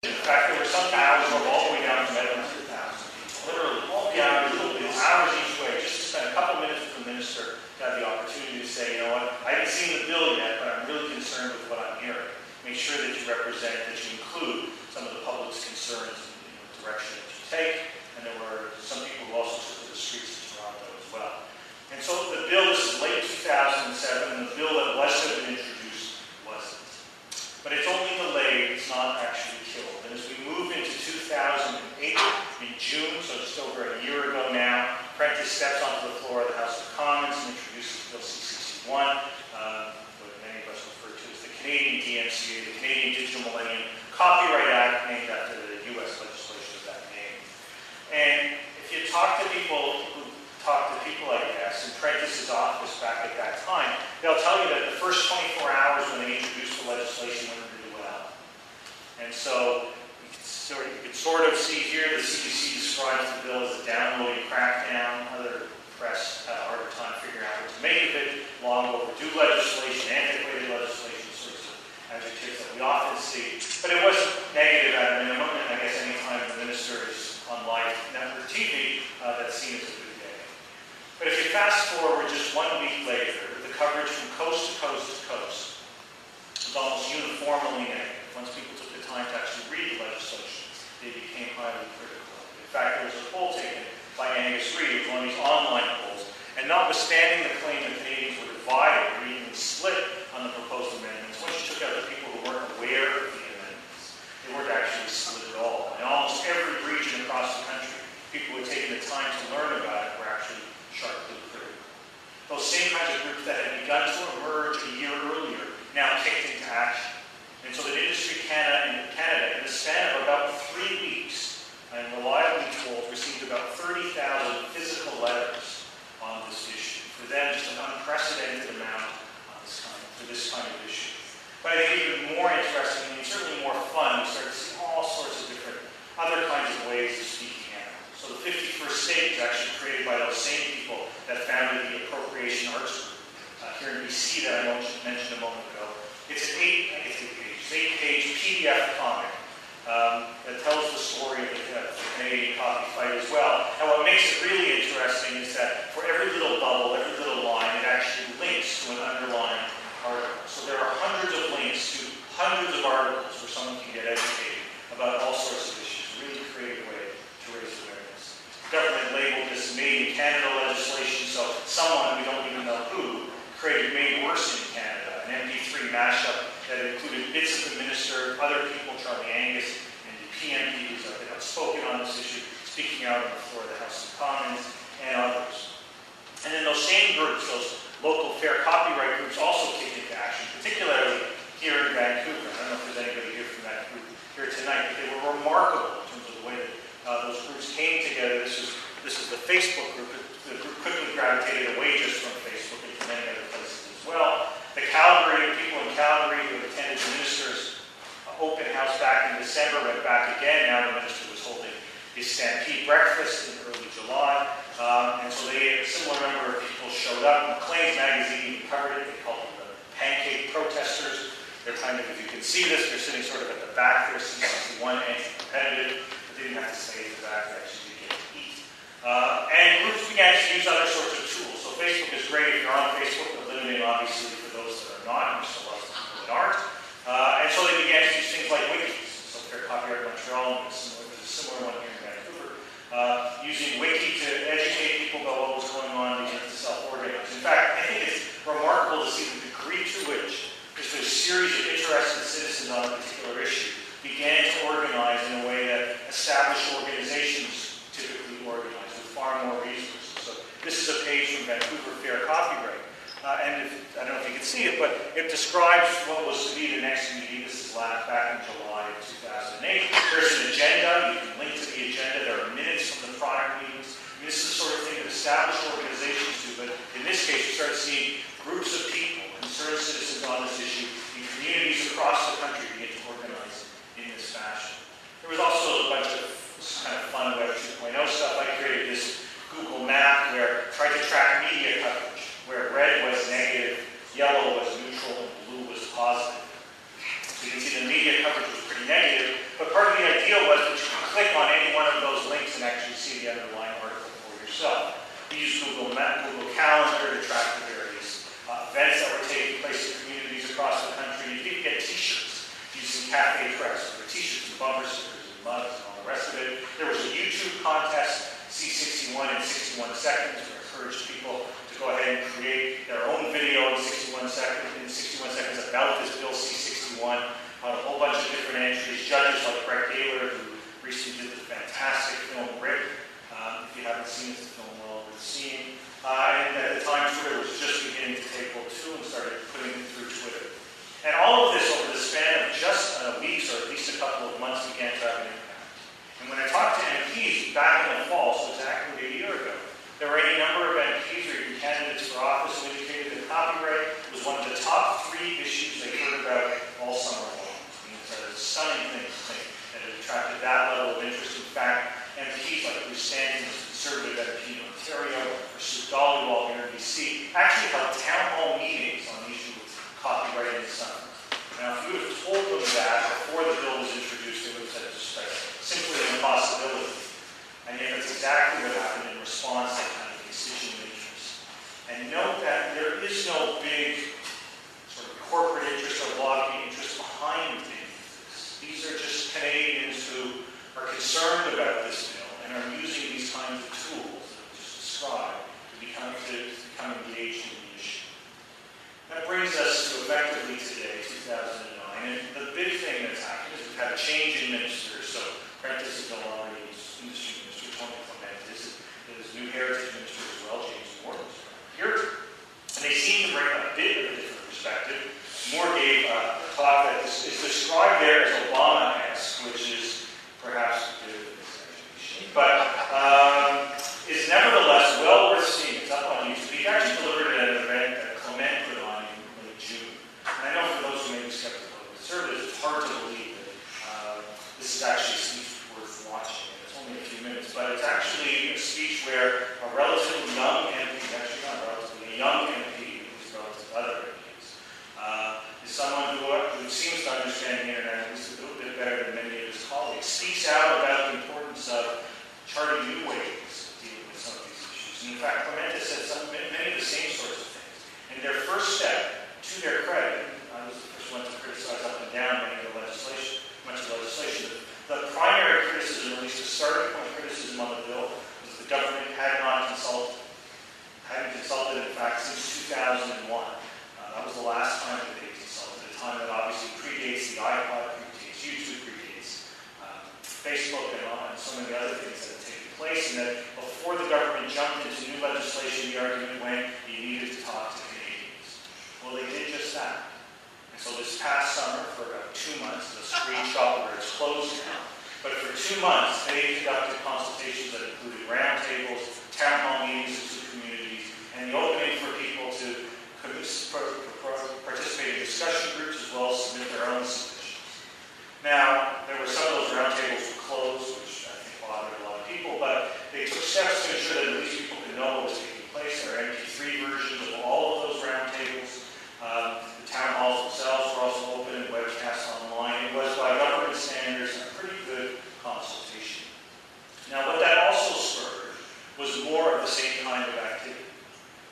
In fact, there were some towns that were all the way down to 100,000 people. Literally, all down, hours each way, just to spend a couple minutes with the minister to have the opportunity to say, you know what, I haven't seen the bill yet, but I'm really concerned with what I'm hearing. Make sure that you represent, that you include some of the public's concerns in the direction that you take. And there were some people who also took to the streets of Toronto as well. And so the bill, this is late 2007, and the bill that was to have been introduced wasn't. But it's only delayed, it's not actually killed. And as we move into 2008, in June, so just over a year ago now, Prentice steps onto the floor of the House of Commons and introduces Bill C-61, what many of us refer to as the Canadian DMCA, the Canadian Digital Millennium Copyright Act, named after the U.S. legislation of that name. And if you talk to people like this in Prentice's office back at that time, they'll tell you that the first 24 hours when they introduced the legislation went really well. And so you can sort of see here the CBC describes the bill as a downloading crackdown. Other press had a harder time figuring out what to make of it. Long overdue legislation, antiquated legislation, sorts of adjectives that we often see. But it was negative at a minimum, and I guess any time the minister is on live network TV, that's seen as a good day. But if you fast forward just 1 week later, the coverage from coast to coast to coast was almost uniformly negative. Once people took the time to actually read the legislation, they became highly critical. In fact, there was a poll taken by Angus Reid, it was one of these online polls, and notwithstanding the claim that Canadians were divided or even split on the proposed amendments, once you took out the people who weren't aware of the amendments, they weren't actually split at all. In almost every region across the country, people who had taken the time to learn about it were actually sharply critical. Those same kinds of groups that had begun to emerge a year earlier now kicked into action. And so the industry in Canada, in the span of about 3 weeks, I'm reliably told, received about 30,000 physical letters on this issue. For them, just an unprecedented amount for this kind of issue. But I think even more interesting, and certainly more fun, we start to see all sorts of different other kinds of ways of speaking out. So the 51st State was actually created by those same people that founded the Appropriation Arts Group here in BC that I mentioned a moment ago. It's an 8-page PDF comic that tells the story of the Canadian coffee fight as well. And what makes it really interesting is that for every little bubble, every little line, it actually links to an underlying article. So there are hundreds of links to hundreds of articles where someone can get educated about all sorts of issues. A really creative way to raise awareness. The government labeled this Made in Canada legislation, so someone, we don't even know who, created Made Worse in Canada, an MP3 mashup that included bits of the minister, other people, Charlie Angus, and the PMP, who's been outspoken on this issue, speaking out on the floor of the House of Commons, and others. And then those same groups, those local fair copyright groups, also kicked into action, particularly here in Vancouver. I don't know if there's anybody here from that group here tonight, but they were remarkable in terms of the way that those groups came together. This is the Facebook group. The group quickly gravitated away just from Facebook into many other places as well. The people in Calgary who attended the minister's open house back in December went back again. Now the minister was holding his Stampede breakfast in early July. And so a similar number of people showed up. Maclean's magazine even covered it. They called them the pancake protesters. They're kind of, if you can see this, they're sitting sort of at the back there, C-61 anti-competitive, but they didn't have to stay at the back, they actually did get to eat. And groups began to use other sorts of tools. So Facebook is great if you're on Facebook, but limiting obviously for those that are not, and there's still lots of people that aren't. And so they began to use things like wikis. So Fair Copyright Montreal, there's a similar one here in Vancouver, using wiki to educate people about what was going on, begin to self-organize. In fact, I think it's remarkable to see the degree to which just a series of interested citizens on a particular issue began to organize in a way that established organizations typically organize with far more resources. So this is a page from Vancouver Fair Copyright. I don't know if you can see it, but it describes what was to be the next meeting. This is back in July of 2008. There's an agenda. You can link to the agenda. There are minutes from the prior meetings. This is the sort of thing that established organizations do, but in this case, you start seeing groups of people, concerned citizens on this issue, in communities across the country begin to organize in this fashion. There was also a bunch of kind of fun Web 2.0 stuff. I created this Google map where I tried to track media coverage, where red was negative, yellow was neutral, and blue was positive. So you can see the media coverage was pretty negative, but part of the seconds. We encourage people to go ahead and create their own video in 61 seconds about this Bill C-61. A whole bunch of different entries. Judges like Brett Gaylor, who recently did the fantastic film Rip. If you haven't seen it, it's a film well worth seeing. And at the time, Twitter was just beginning to take hold too and started putting it through Twitter. And all of this over the span of just weeks or at least a couple of months began to have an impact. And when I talked to MPs back in the fall, so exactly a year ago, there were any number of MPs or even candidates for office who indicated that copyright was one of the top 3 issues they heard about all summer long. It's a stunning thing to think that it attracted that level of interest. In fact, MPs like Bruce Stanton, Conservative MP in Ontario, or Sue Dollywall here in BC, actually held town hall meetings on the issue of copyright in the summer. Now, if you would have told them that before the bill was introduced, they would have said it was simply an impossibility. And yet that's exactly what happened in response to that kind of constituent interest. And note that there is no big sort of corporate interest or lobbying interest behind any of this. These are just Canadians who are concerned about this bill and are using these kinds of tools that I just described to become engaged in the issue. That brings us to effectively today, 2009. And the big thing that's happened is we've had a change in ministers. So Prentice is no longer industry minister. Tony Clement is new heritage minister as well, James Moore is here. And they seem to bring a bit of a different perspective. Moore gave a talk that is described there as Obama-esque, which is perhaps a bit of an exaggeration, but is nevertheless well worth seeing. It's up on YouTube. He actually delivered at an event that Clement put on in late June. And I know for those who may be skeptical of conservatives, it's hard to believe that this is actually a speech worth watching. It's only a few minutes, but it's actually a speech where a relatively young MP, actually not relatively, a young MP, who's relative to other MPs, is someone who seems to understand the internet at least a little bit better than many of his colleagues, speaks out about the importance of charting new ways of dealing with some of these issues. And in fact, Clement has said many of the same sorts of things. And their first step, to their credit, I was the first one to criticize up and down many of the legislation, much of the legislation. The primary criticism, or at least the starting point criticism on the bill, was the government had not consulted. Hadn't consulted, in fact, since 2001. That was the last time that they consulted, a time that obviously predates the iPod, predates YouTube, predates Facebook, and so many other things that have taken place, and that before the government jumped into new legislation, the argument went, you needed to talk to Canadians. Well, they did just that. And so this past summer, for about 2 months, the screenshot where it's closed now, but for 2 months, they conducted consultations that included roundtables, town hall meetings in 2 communities, and the opening for people to participate in discussion groups as well as submit their own submissions. Now, there were some of those roundtables were closed, which I think bothered a lot of people, but they took steps to ensure that at least people could know what was taking place. There are MP3 versions of all of those roundtables. The town halls themselves were also open and webcast online. It was, by government standards, a pretty good consultation. Now, what that also spurred was more of the same kind of activity.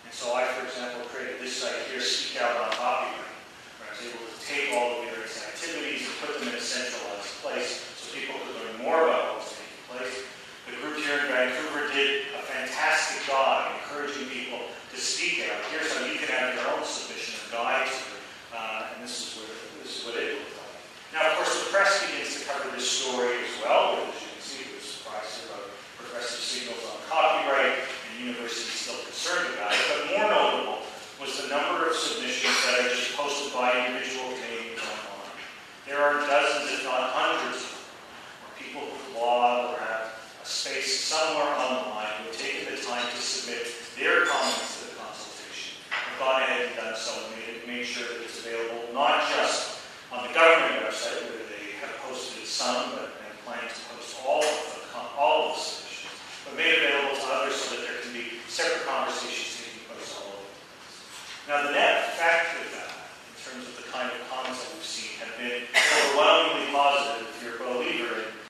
And so I, for example, created this site here, Speak Out on Copyright, where I was able to take all the various activities and put them in a centralized place so people could learn more about what was taking place. The group here in Vancouver did a fantastic job encouraging people to speak out. Here's how you can have your own submission and guide to it. And this is what it looked like. Now, of course, the press begins to cover this story as well, which, as you can see, was surprising about progressive signals on copyright, and universities still concerned about it. But more notable was the number of submissions that are just posted by individual Canadians online. There are dozens, if not hundreds, of them, where people who blog or have a space somewhere online who have taken the time to submit their comments to the consultation, have gone ahead and done so and made sure that it's available not just on the government website where they have posted some and plan to post all of the submissions, but made available to others so that there can be separate conversations taking place all over the place. Now, the net effect of that, in terms of the kind of comments that we've seen, have been overwhelmingly positive.